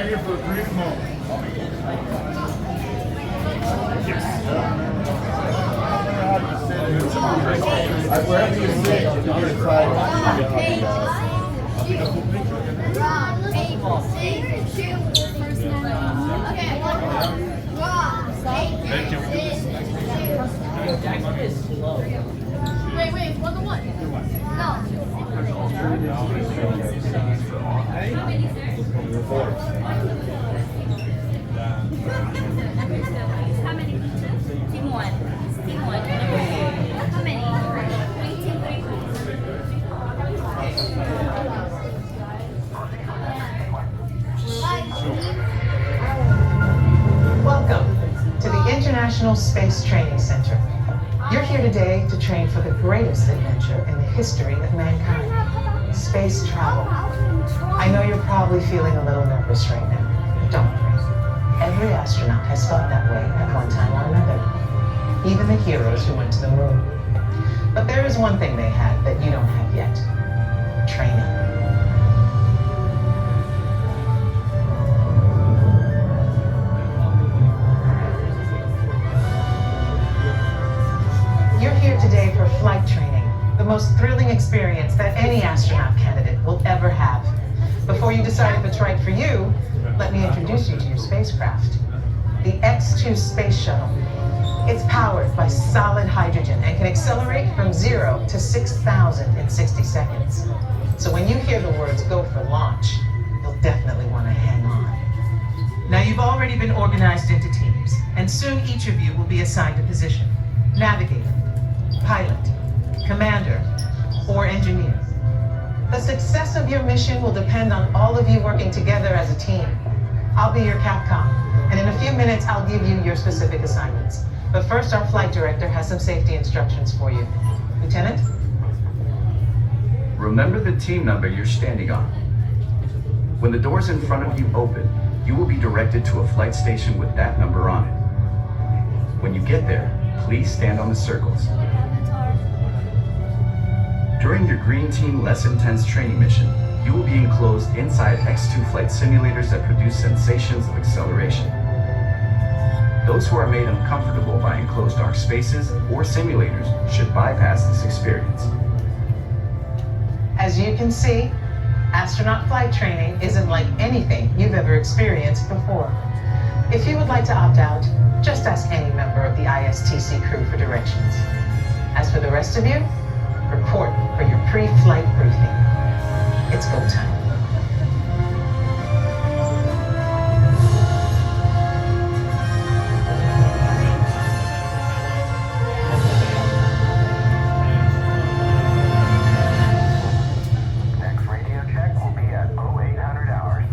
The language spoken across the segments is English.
here for 3 more. Wherever you sit, you can try. Thank you. Wait, what the one? No. How many pieces? Team one. Team one. How many? Team three. Welcome to the International Space Training Center. You're here today to train for the greatest adventure in the history of mankind, space travel. I know you're probably feeling a little nervous right now, but don't worry. Every astronaut has felt that way at one time or another, even the heroes who went to the moon. But there is one thing they had that you don't have yet: training. Today for flight training, the most thrilling experience that any astronaut candidate will ever have. Before you decide if it's right for you, let me introduce you to your spacecraft, the X-2 Space Shuttle. It's powered by solid hydrogen and can accelerate from 0 to 6,000 in 60 seconds. So when you hear the words "go for launch," you'll definitely want to hang on. Now, you've already been organized into teams, and soon each of you will be assigned a position: navigator, pilot, commander, or engineer. The success of your mission will depend on all of you working together as a team. I'll be your Capcom, and in a few minutes I'll give you your specific assignments. But first, our flight director has some safety instructions for you. Lieutenant? Remember the team number you're standing on. When the doors in front of you open, you will be directed to a flight station with that number on it. When you get there, please stand on the circles. During your Green Team Less Intense training mission, you will be enclosed inside X-2 flight simulators that produce sensations of acceleration. Those who are made uncomfortable by enclosed dark spaces or simulators should bypass this experience. As you can see, astronaut flight training isn't like anything you've ever experienced before. If you would like to opt out, just ask any member of the ISTC crew for directions. As for the rest of you, report for your pre-flight briefing. It's go time. Next radio check will be at 0800 hours.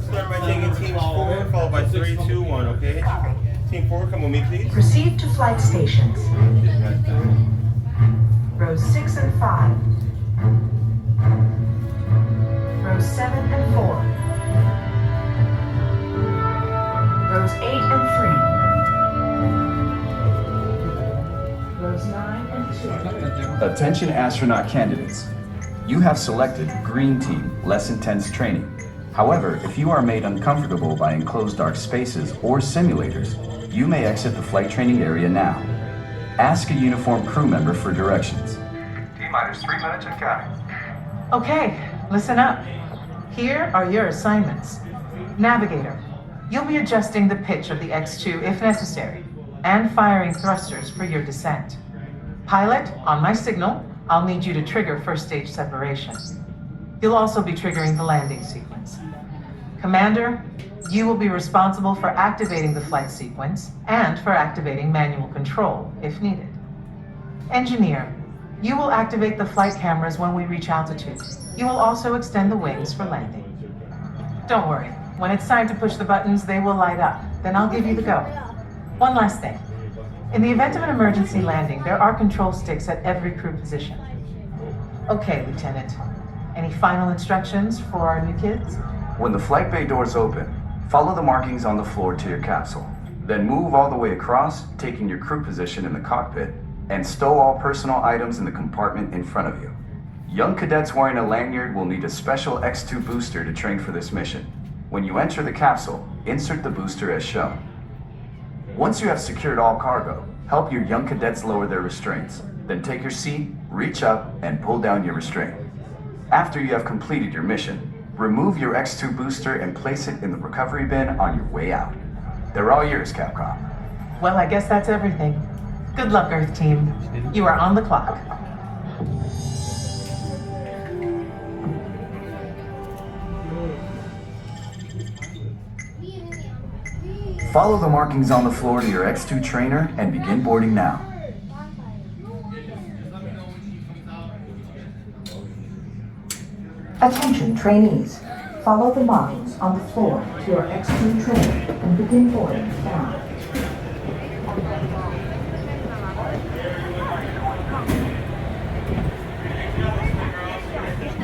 Start by taking team 4, followed by 3, 2, 1, okay? Team 4, come with me, please. Proceed to flight stations. Rows 6 and 5. Rows 7 and 4. Rows 8 and 3. Rows 9 and 2. Attention astronaut candidates. You have selected Green Team Less Intense Training. However, if you are made uncomfortable by enclosed dark spaces or simulators, you may exit the flight training area now. Ask a uniformed crew member for directions. T-minus 3 minutes and counting. Okay, listen up. Here are your assignments. Navigator, you'll be adjusting the pitch of the X-2 if necessary, and firing thrusters for your descent. Pilot, on my signal, I'll need you to trigger first stage separation. You'll also be triggering the landing sequence. Commander, you will be responsible for activating the flight sequence and for activating manual control if needed. Engineer, you will activate the flight cameras when we reach altitude. You will also extend the wings for landing. Don't worry, when it's time to push the buttons, they will light up. Then I'll give you the go. One last thing. In the event of an emergency landing, there are control sticks at every crew position. Okay, Lieutenant. Any final instructions for our new kids? When the flight bay doors open, follow the markings on the floor to your capsule. Then move all the way across, taking your crew position in the cockpit, and stow all personal items in the compartment in front of you. Young cadets wearing a lanyard will need a special X2 booster to train for this mission. When you enter the capsule, insert the booster as shown. Once you have secured all cargo, help your young cadets lower their restraints. Then take your seat, reach up, and pull down your restraint. After you have completed your mission, remove your X2 booster and place it in the recovery bin on your way out. They're all yours, Capcom. Well, I guess that's everything. Good luck, Earth Team. You are on the clock. Follow the markings on the floor to your X2 trainer and begin boarding now. Attention trainees. Follow the markings on the floor to your X2 trainer and begin boarding now.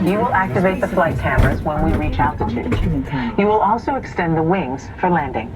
You will activate the flight cameras when we reach altitude. You will also extend the wings for landing.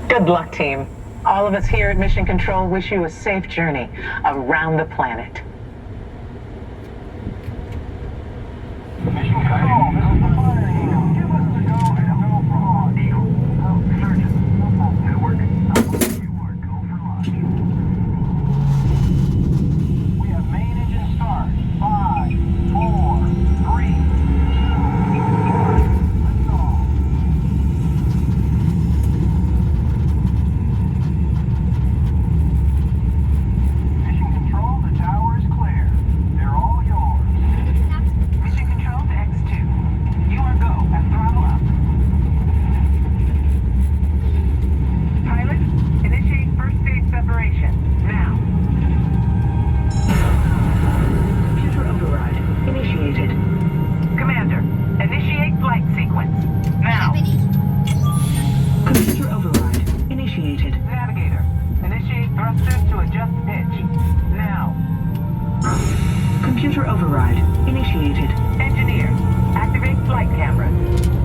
Good luck, team. All of us here at Mission Control wish you a safe journey around the planet. Mission Control, this is the fire eagle. Give us the go and go for launch. Eagle. Surgeon. Network. You are go for launch. We have main engine start. 5, 4, 3, 2, 1. Lift off. Mission Control, the tower is clear. They're all yours. Mission Control to X2. You are go and throttle up. Pilot, initiate first stage separation. Now. Computer override initiated. Commander, initiate flight sequence. Now. Computer override initiated. Navigator, initiate thrusters to adjust pitch. Now. Computer override initiated. Engineer, activate flight cameras.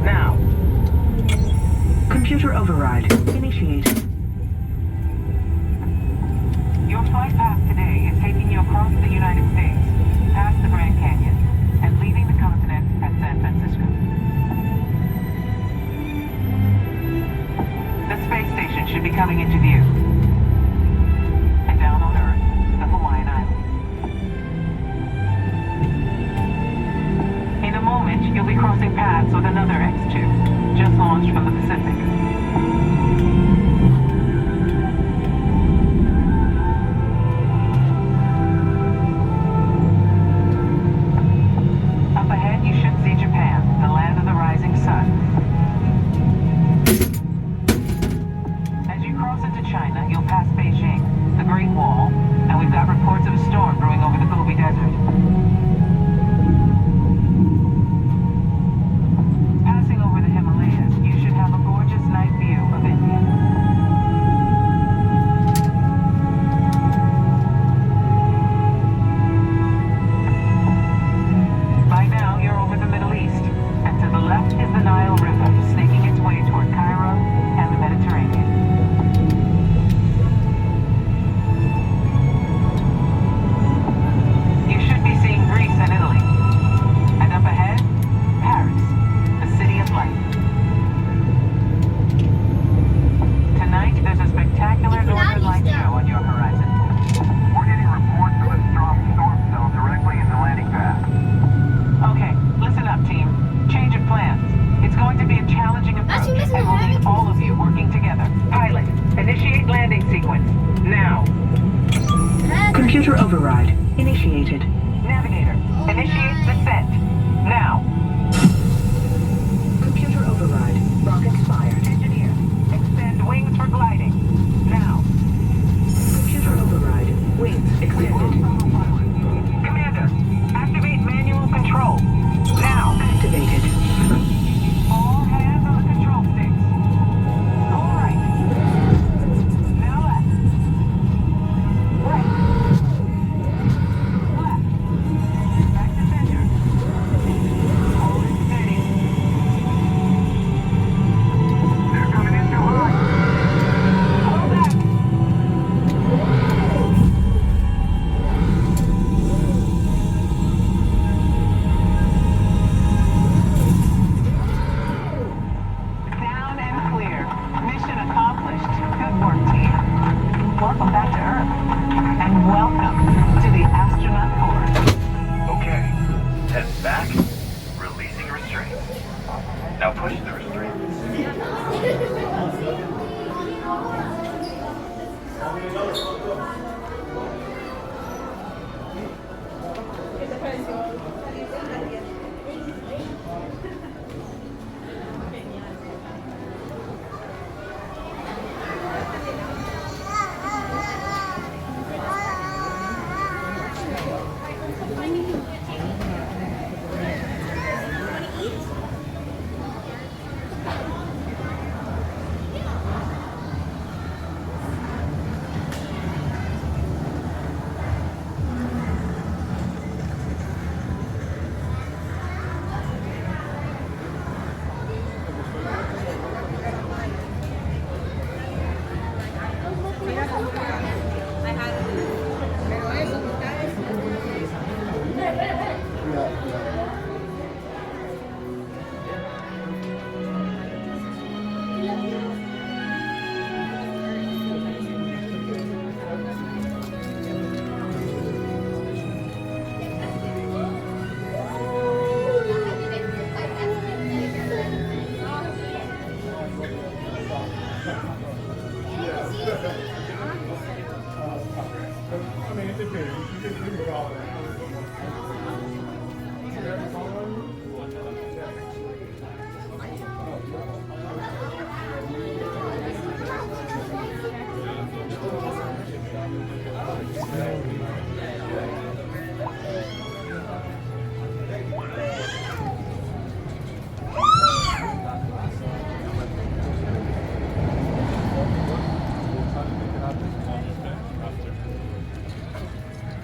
Now. Computer override initiated. Your flight path today is taking you across the United States, past the Grand Canyon, and leaving the continent at San Francisco. The space station should be coming into view. And down on Earth, the Hawaiian Islands. In a moment, you'll be crossing paths with another X2, just launched from the Pacific. Up ahead, you should see Japan, the land of the rising sun. As you cross into China, you'll pass Beijing, the Great Wall, and we've got reports of a storm brewing over the Gobi Desert. Passing over the Himalayas, you should have a gorgeous night view left is the Nile River, snaking its way toward Cairo and the Mediterranean. You should be seeing Greece and Italy. And up ahead, Paris, the city of light. Tonight, there's a spectacular northern light show on your horizon. We're getting reports of a strong storm cell directly in the landing pad. Okay, listen up, team. Change of plans. It's going to be a challenging approach, and we'll need all of you working together. Pilot, initiate landing sequence. Now. Computer override. Initiated. Navigator, initiate descent. Now. Computer override. Rockets fired. Engineer, extend wings for gliding. Now. Computer override. Wings extended. Commander, activate manual control. Now. Activated. All hands on the control sticks. All right. Now left. Right. Left. Back to center. Hold it steady. They're coming in too high. Pull back. Down and clear. Mission accomplished. Good work, team. Welcome back to Earth. And welcome to the astronaut corps. Okay, head back, releasing restraints. Now push the restraints.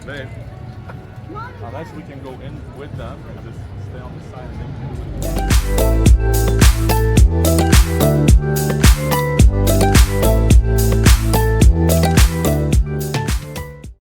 Babe, unless we can go in with them